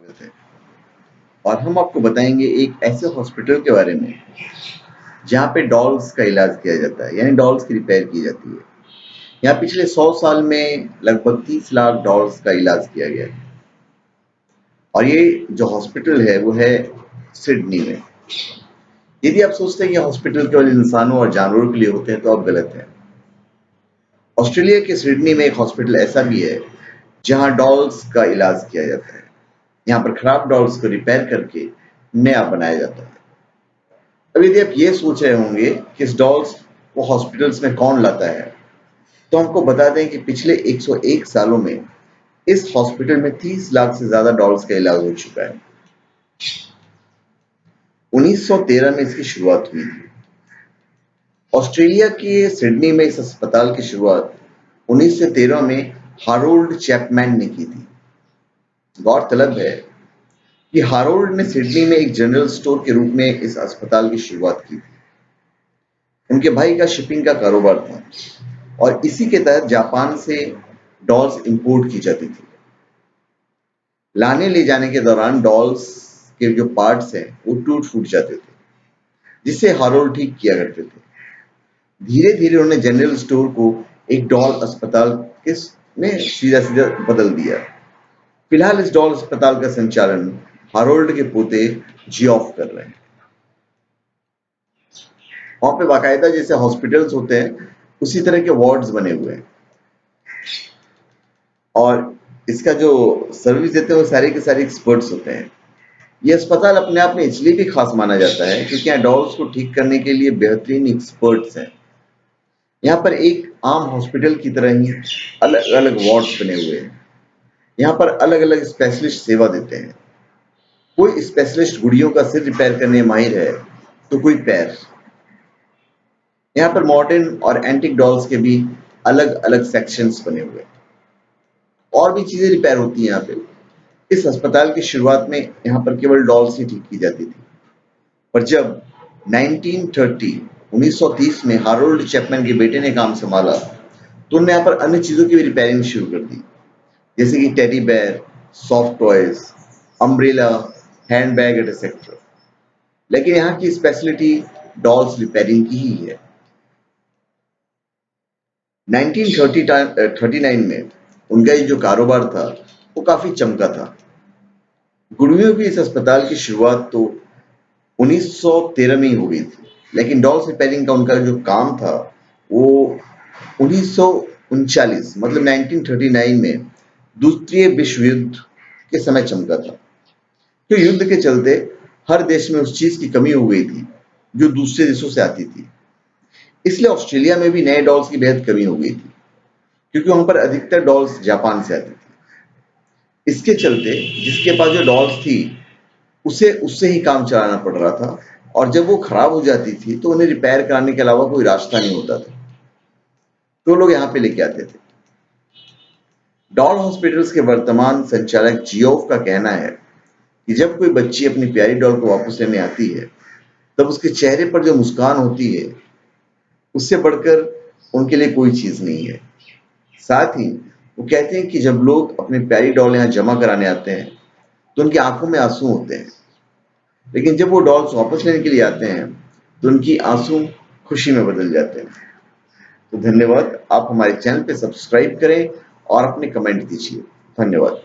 स्वागत है। और हम आपको बताएंगे एक ऐसे हॉस्पिटल के बारे में जहाँ पे डॉल्स का इलाज किया जाता है, यानी डॉल्स की रिपेयर की जाती है। यहाँ पिछले 100 साल में लगभग 30 लाख डॉल्स का इलाज किया गया है। और ये जो हॉस्पिटल है वो है सिडनी में। यदि आप सोचते हैं कि हॉस्पिटल केवल इंसानों और जानवरों के लिए होते हैं तो आप गलत हैं। ऑस्ट्रेलिया के सिडनी में एक हॉस्पिटल ऐसा भी है जहाँ डॉल्स का इलाज किया जाता है। यहाँ पर खराब डॉल्स को रिपेयर करके नया बनाया जाता है। अब यदि आप ये सोच रहे होंगे कि इस डॉल्स को हॉस्पिटल्स में कौन लाता है, तो हमको बता दें कि पिछले 101 सालों में इस हॉस्पिटल में 30 लाख से ज्यादा डॉल्स का इलाज हो चुका है। 1913 में इसकी शुरुआत हुई थी। ऑस्ट्रेलिया के सिडनी में इस अस्पताल की शुरुआत 1913 में हारोल्ड चैपमैन ने की थी। गौरतलब है कि हारोल्ड ने सिडनी में एक जनरल स्टोर के रूप में इस अस्पताल की शुरुआत की थी। उनके भाई का शिपिंग का कारोबार था और इसी के तहत जापान से डॉल्स इंपोर्ट की जाती थी। लाने ले जाने के दौरान डॉल्स के जो पार्ट्स हैं वो टूट फूट जाते थे, जिसे हारोल्ड ठीक किया करते थे। धीरे धीरे उन्होंने जनरल स्टोर को एक डॉल अस्पताल के में सीधा सीधा बदल दिया। फिलहाल इस डॉल अस्पताल का संचालन हारोल्ड के पोते जियोफ कर रहे हैं। वहां पे बाकायदा जैसे हॉस्पिटल्स होते हैं उसी तरह के वार्ड्स बने हुए हैं और इसका जो सर्विस देते हैं वो सारे के सारे एक्सपर्ट्स होते हैं। ये अस्पताल अपने आप में इसलिए भी खास माना जाता है क्योंकि यहाँ डॉल्स को ठीक करने के लिए बेहतरीन एक्सपर्ट्स हैं। यहाँ पर एक आम हॉस्पिटल की तरह ही अलग अलग वार्ड्स बने हुए हैं। यहाँ पर अलग अलग स्पेशलिस्ट सेवा देते हैं। कोई स्पेशलिस्ट गुड़ियों का सिर रिपेयर करने में माहिर है तो कोई पैर। यहाँ पर मॉडर्न और एंटिक डॉल्स के भी अलग अलग सेक्शंस बने हुए हैं। और भी चीजें रिपेयर होती हैं यहाँ पे। इस अस्पताल की शुरुआत में यहाँ पर केवल डॉल्स ही ठीक की जाती थी, पर जब 1930 में हारोल्ड चैपमैन के बेटे ने काम संभाला तो उन्होंने यहाँ पर अन्य चीजों की भी रिपेयरिंग शुरू कर दी, जैसे कि teddy bear, soft toys, umbrella, hand bag etcetera. लेकिन यहाँ की स्पेशलिटी डॉल्स रिपेयरिंग की ही है। 1939 में उनका ये जो कारोबार था वो काफी चमका था। गुड़ियों की इस अस्पताल की शुरुआत तो 1913 में ही हो गई थी, लेकिन डॉल्स रिपेयरिंग का उनका जो काम था वो 1939 मतलब 1939 में दूसरे विश्व युद्ध के समय चमका था। तो युद्ध के चलते हर देश में उस चीज की कमी हो गई थी जो दूसरे देशों से आती थी। इसलिए ऑस्ट्रेलिया में भी नए डॉल्स की बेहद कमी हो गई थी, क्योंकि वहां पर अधिकतर डॉल्स जापान से आती थी। इसके चलते जिसके पास जो डॉल्स थी उसे उससे ही काम चलाना पड़ रहा था, और जब वो खराब हो जाती थी तो उन्हें रिपेयर कराने के अलावा कोई रास्ता नहीं होता था, तो लोग यहाँ पे लेके आते थे। डॉल हॉस्पिटल्स के वर्तमान संचालक जियोफ का कहना है कि जब कोई बच्ची अपनी प्यारी डॉल को वापस लेने आती है तब उसके चेहरे पर जो मुस्कान होती है उससे बढ़कर उनके लिए कोई चीज नहीं है। साथ ही वो कहते हैं कि जब लोग अपनी प्यारी डॉल यहाँ जमा कराने आते हैं तो उनकी आंखों में आंसू होते हैं, लेकिन जब वो डॉल्स वापस लेने के लिए आते हैं तो उनकी आंसू खुशी में बदल जाते हैं। तो धन्यवाद। आप हमारे चैनल पे सब्सक्राइब करें और अपने कमेंट दीजिए। धन्यवाद।